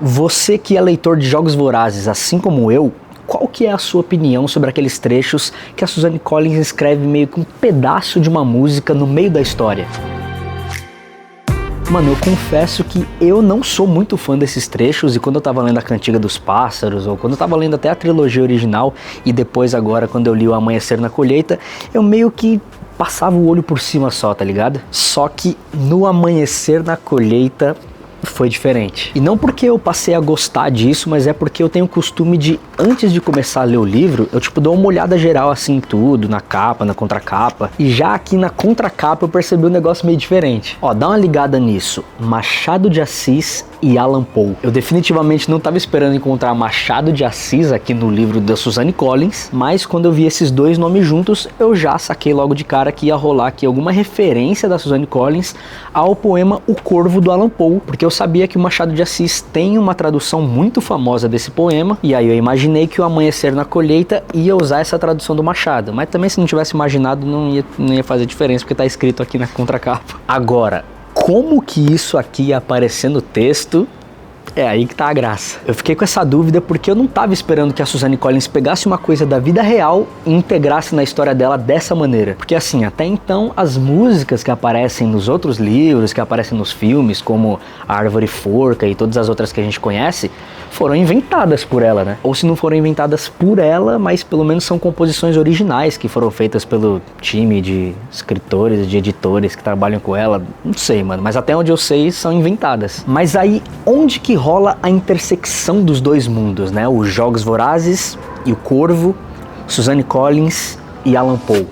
Você que é leitor de Jogos Vorazes, assim como eu, qual que é a sua opinião sobre aqueles trechos que a Suzanne Collins escreve meio que um pedaço de uma música no meio da história? Mano, eu confesso que eu não sou muito fã desses trechos, e quando eu tava lendo a Cantiga dos Pássaros, ou quando eu tava lendo até a trilogia original, e depois agora quando eu li o Amanhecer na Colheita, eu meio que passava o olho por cima só, tá ligado? Só que no Amanhecer na Colheita foi diferente. E não porque eu passei a gostar disso, mas é porque eu tenho o costume de, antes de começar a ler o livro, eu tipo dou uma olhada geral assim em tudo, na capa, na contracapa. E já aqui na contracapa eu percebi um negócio meio diferente. Ó, dá uma ligada nisso. Machado de Assis e Allan Poe. Eu definitivamente não estava esperando encontrar Machado de Assis aqui no livro da Suzanne Collins, mas quando eu vi esses dois nomes juntos, eu já saquei logo de cara que ia rolar aqui alguma referência da Suzanne Collins ao poema O Corvo do Allan Poe, porque eu sabia que o Machado de Assis tem uma tradução muito famosa desse poema, e aí eu imaginei que o Amanhecer na Colheita ia usar essa tradução do Machado, mas também se não tivesse imaginado não ia fazer diferença, porque tá escrito aqui na contracapa. Agora, como que isso aqui ia aparecer no texto? É aí que tá a graça. Eu fiquei com essa dúvida porque eu não tava esperando que a Suzanne Collins pegasse uma coisa da vida real e integrasse na história dela dessa maneira. Porque assim, até então, as músicas que aparecem nos outros livros, que aparecem nos filmes, como A Árvore Forca e todas as outras que a gente conhece, foram inventadas por ela, né? Ou se não foram inventadas por ela, mas pelo menos são composições originais que foram feitas pelo time de escritores, de editores que trabalham com ela. Não sei, mano, mas até onde eu sei são inventadas. Mas aí, onde que rola a intersecção dos dois mundos, né? Os Jogos Vorazes e o Corvo, Suzanne Collins e Allan Poe.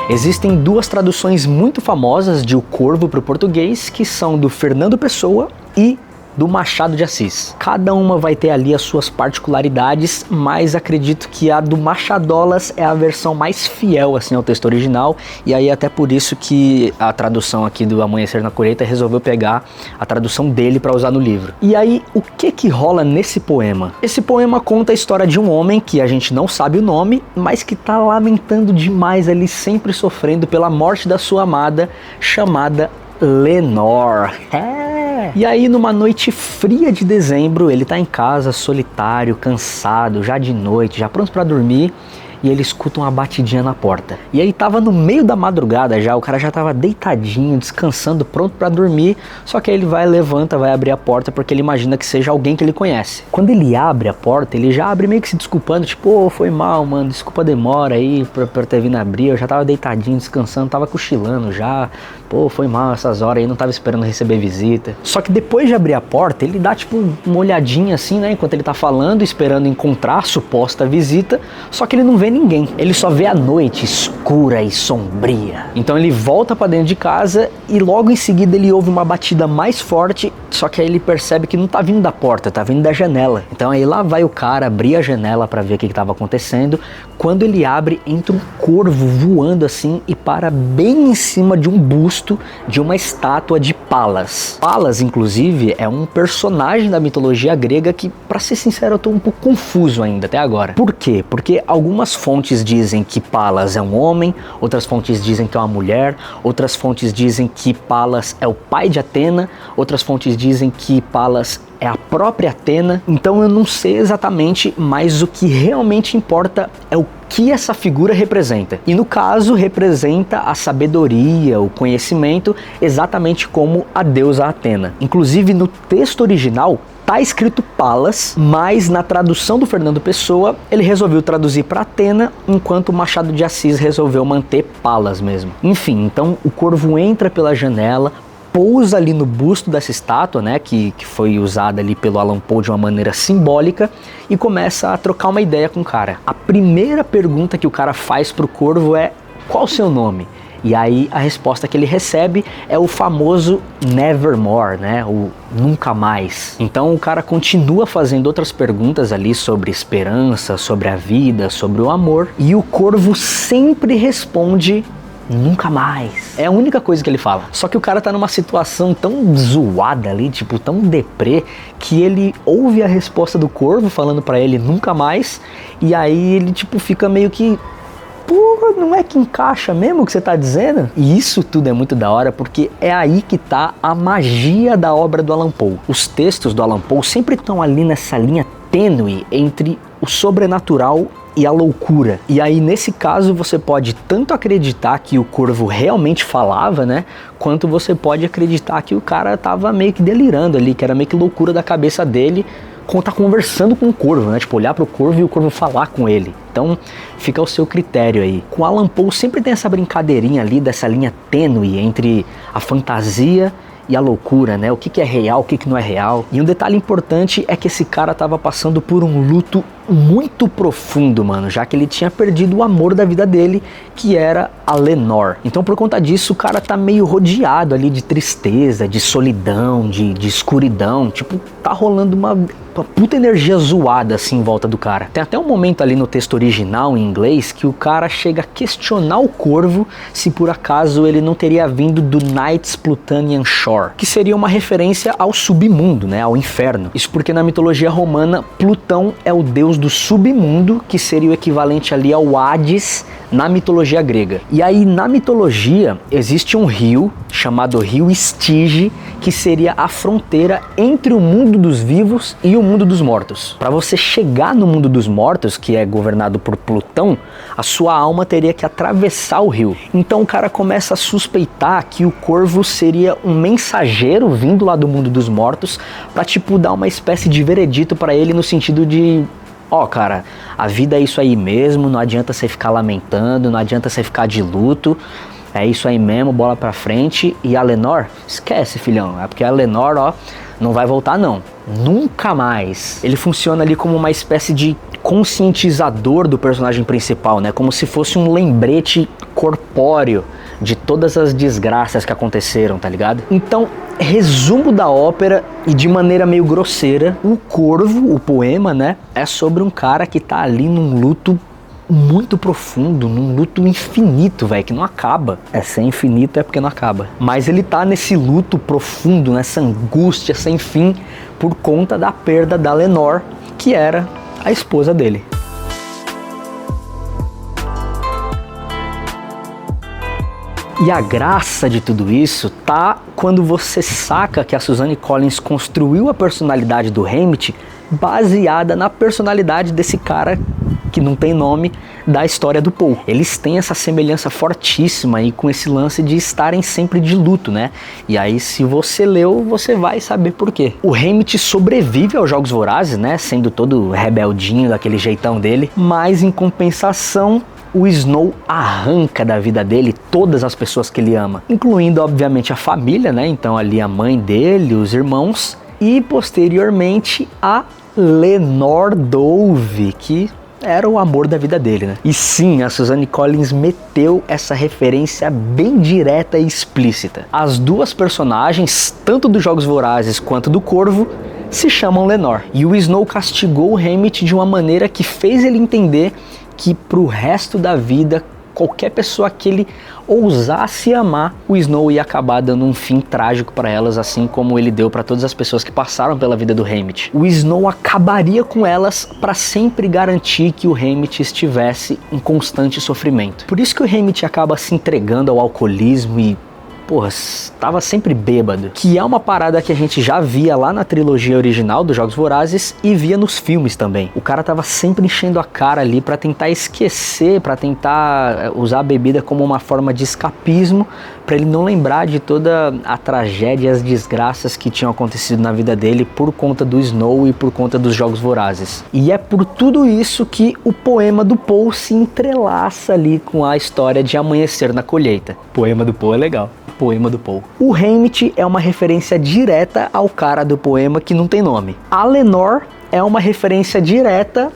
Existem duas traduções muito famosas de O Corvo para o português, que são do Fernando Pessoa e do Machado de Assis. Cada uma vai ter ali as suas particularidades, mas acredito que a do Machadolas é a versão mais fiel assim ao texto original, e aí até por isso que a tradução aqui do Amanhecer na Colheita resolveu pegar a tradução dele para usar no livro. E aí, o que rola nesse poema? Esse poema conta a história de um homem que a gente não sabe o nome, mas que tá lamentando demais ali, sempre sofrendo pela morte da sua amada, chamada Lenor. E aí, numa noite fria de dezembro, ele tá em casa, solitário, cansado, já de noite, já pronto pra dormir, e ele escuta uma batidinha na porta. E aí tava no meio da madrugada já, o cara já tava deitadinho, descansando, pronto pra dormir, só que aí ele levanta, vai abrir a porta porque ele imagina que seja alguém que ele conhece. Quando ele abre a porta, ele já abre meio que se desculpando, tipo, ô, foi mal, mano, desculpa a demora aí por ter vindo abrir, eu já tava deitadinho, descansando, tava cochilando já, pô, foi mal essas horas aí, não tava esperando receber visita. Só que depois de abrir a porta, ele dá tipo uma olhadinha assim, né, enquanto ele tá falando, esperando encontrar a suposta visita, só que ele não vê ninguém, ele só vê a noite escura e sombria. Então ele volta pra dentro de casa e logo em seguida ele ouve uma batida mais forte, só que aí ele percebe que não tá vindo da porta, tá vindo da janela. Então aí lá vai o cara abrir a janela pra ver o que tava acontecendo. Quando ele abre, entra um corvo voando assim e para bem em cima de um busto de uma estátua de Palas. Palas, inclusive, é um personagem da mitologia grega que, pra ser sincero, eu tô um pouco confuso ainda até agora. Por quê? Porque algumas fontes dizem que Palas é um homem, outras fontes dizem que é uma mulher, outras fontes dizem que Palas é o pai de Atena, outras fontes dizem que Palas é a própria Atena. Então eu não sei exatamente, mas o que realmente importa é o que essa figura representa. E no caso, representa a sabedoria, o conhecimento, exatamente como a deusa Atena. Inclusive no texto original tá escrito Palas, mas na tradução do Fernando Pessoa, ele resolveu traduzir para Atena, enquanto o Machado de Assis resolveu manter Palas mesmo. Enfim, então o corvo entra pela janela, pousa ali no busto dessa estátua, né, que foi usada ali pelo Allan Poe de uma maneira simbólica, e começa a trocar uma ideia com o cara. A primeira pergunta que o cara faz pro corvo é: qual o seu nome? E aí a resposta que ele recebe é o famoso Nevermore, né, o nunca mais. Então o cara continua fazendo outras perguntas ali sobre esperança, sobre a vida, sobre o amor, e o corvo sempre responde: nunca mais. É a única coisa que ele fala. Só que o cara tá numa situação tão zoada ali, tipo, tão deprê, que ele ouve a resposta do corvo falando pra ele nunca mais, e aí ele, tipo, fica meio que porra, não é que encaixa mesmo o que você tá dizendo? E isso tudo é muito da hora, porque é aí que tá a magia da obra do Allan Poe. Os textos do Allan Poe sempre estão ali nessa linha tênue entre o sobrenatural e a loucura. E aí, nesse caso, você pode tanto acreditar que o corvo realmente falava, né? Quanto você pode acreditar que o cara tava meio que delirando ali, que era meio que loucura da cabeça dele, como tá conversando com o corvo, né? Tipo, olhar pro corvo e o corvo falar com ele. Então, fica ao seu critério aí. Com Allan Poe sempre tem essa brincadeirinha ali, dessa linha tênue entre a fantasia e a loucura, né? O que é real, o que não é real. E um detalhe importante é que esse cara tava passando por um luto muito profundo, mano, já que ele tinha perdido o amor da vida dele, que era a Lenore. Então, por conta disso, o cara tá meio rodeado ali de tristeza, de solidão, de escuridão. Tipo, tá rolando uma puta energia zoada assim em volta do cara. Tem até um momento ali no texto original em inglês que o cara chega a questionar o corvo se por acaso ele não teria vindo do Night's Plutonian Shore, que seria uma referência ao submundo, né, ao inferno. Isso porque na mitologia romana, Plutão é o deus do submundo, que seria o equivalente ali ao Hades na mitologia grega. E aí na mitologia existe um rio chamado Rio Estige, que seria a fronteira entre o mundo dos vivos e o mundo dos mortos. Para você chegar no mundo dos mortos, que é governado por Plutão, a sua alma teria que atravessar o rio. Então o cara começa a suspeitar que o corvo seria um mensageiro vindo lá do mundo dos mortos para tipo dar uma espécie de veredito para ele no sentido de: ó, cara, a vida é isso aí mesmo, não adianta você ficar lamentando, não adianta você ficar de luto, é isso aí mesmo, bola pra frente. E a Lenore, esquece, filhão, é porque a Lenore, ó, não vai voltar não, nunca mais. Ele funciona ali como uma espécie de conscientizador do personagem principal, né, como se fosse um lembrete corpóreo de todas as desgraças que aconteceram, tá ligado? Então, resumo da ópera e de maneira meio grosseira, o Corvo, o poema, né, é sobre um cara que tá ali num luto muito profundo, num luto infinito, velho, que não acaba. É, ser infinito é porque não acaba. Mas ele tá nesse luto profundo, nessa angústia sem fim, por conta da perda da Lenore, que era a esposa dele. E a graça de tudo isso tá quando você saca que a Suzanne Collins construiu a personalidade do Hammett baseada na personalidade desse cara que não tem nome da história do Poe. Eles têm essa semelhança fortíssima aí com esse lance de estarem sempre de luto, né? E aí, se você leu, você vai saber por quê. O Hammett sobrevive aos Jogos Vorazes, né? Sendo todo rebeldinho, daquele jeitão dele, mas em compensação, o Snow arranca da vida dele todas as pessoas que ele ama, incluindo, obviamente, a família, né? Então ali a mãe dele, os irmãos e, posteriormente, a Lenore Dove, que era o amor da vida dele, né? E sim, a Suzanne Collins meteu essa referência bem direta e explícita. As duas personagens, tanto dos Jogos Vorazes quanto do Corvo, se chamam Lenore. E o Snow castigou o Hammett de uma maneira que fez ele entender que pro resto da vida, qualquer pessoa que ele ousasse amar, o Snow ia acabar dando um fim trágico para elas, assim como ele deu para todas as pessoas que passaram pela vida do Hammett. O Snow acabaria com elas para sempre garantir que o Hammett estivesse em constante sofrimento. Por isso que o Hammett acaba se entregando ao alcoolismo e, porra, estava sempre bêbado, que é uma parada que a gente já via lá na trilogia original dos Jogos Vorazes e via nos filmes também. O cara tava sempre enchendo a cara ali para tentar esquecer, para tentar usar a bebida como uma forma de escapismo, para ele não lembrar de toda a tragédia e as desgraças que tinham acontecido na vida dele por conta do Snow e por conta dos Jogos Vorazes. E é por tudo isso que o poema do Poe se entrelaça ali com a história de Amanhecer na Colheita. O poema do Poe é legal. Poema do Poe. O Hammett é uma referência direta ao cara do poema que não tem nome. A Lenore é uma referência direta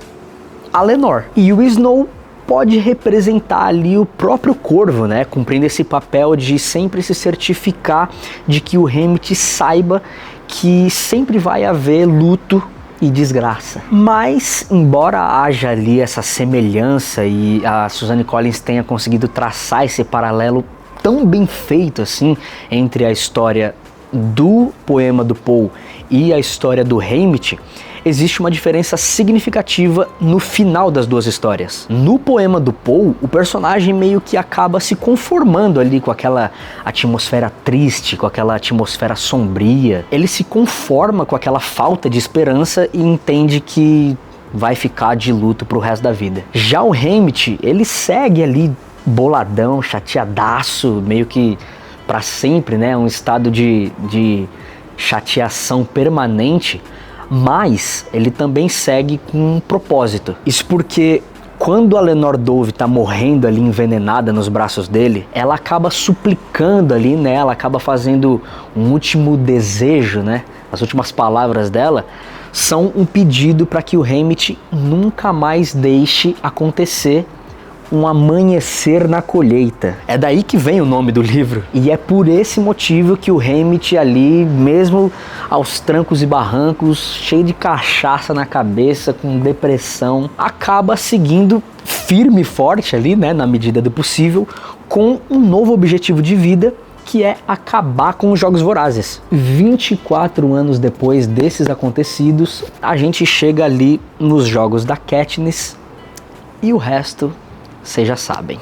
a Lenore. E o Snow pode representar ali o próprio Corvo, né? Cumprindo esse papel de sempre se certificar de que o Hammett saiba que sempre vai haver luto e desgraça. Mas, embora haja ali essa semelhança e a Suzanne Collins tenha conseguido traçar esse paralelo tão bem feito assim entre a história do poema do Poe e a história do Hammett, existe uma diferença significativa no final das duas histórias. No poema do Poe, o personagem meio que acaba se conformando ali com aquela atmosfera triste, com aquela atmosfera sombria. Ele se conforma com aquela falta de esperança e entende que vai ficar de luto pro resto da vida. Já o Hammett, ele segue ali boladão, chateadaço, meio que para sempre, né? Um estado de chateação permanente, mas ele também segue com um propósito. Isso porque quando a Lenore Dove tá morrendo ali envenenada nos braços dele, ela acaba suplicando ali, né? Ela acaba fazendo um último desejo, né? As últimas palavras dela são um pedido para que o Hammett nunca mais deixe acontecer um amanhecer na colheita. É daí que vem o nome do livro. E é por esse motivo que o Hammett ali, mesmo aos trancos e barrancos, cheio de cachaça na cabeça, com depressão, acaba seguindo firme e forte ali, né, na medida do possível, com um novo objetivo de vida, que é acabar com os Jogos Vorazes. 24 anos depois desses acontecidos, a gente chega ali nos Jogos da Katniss e o resto vocês já sabem.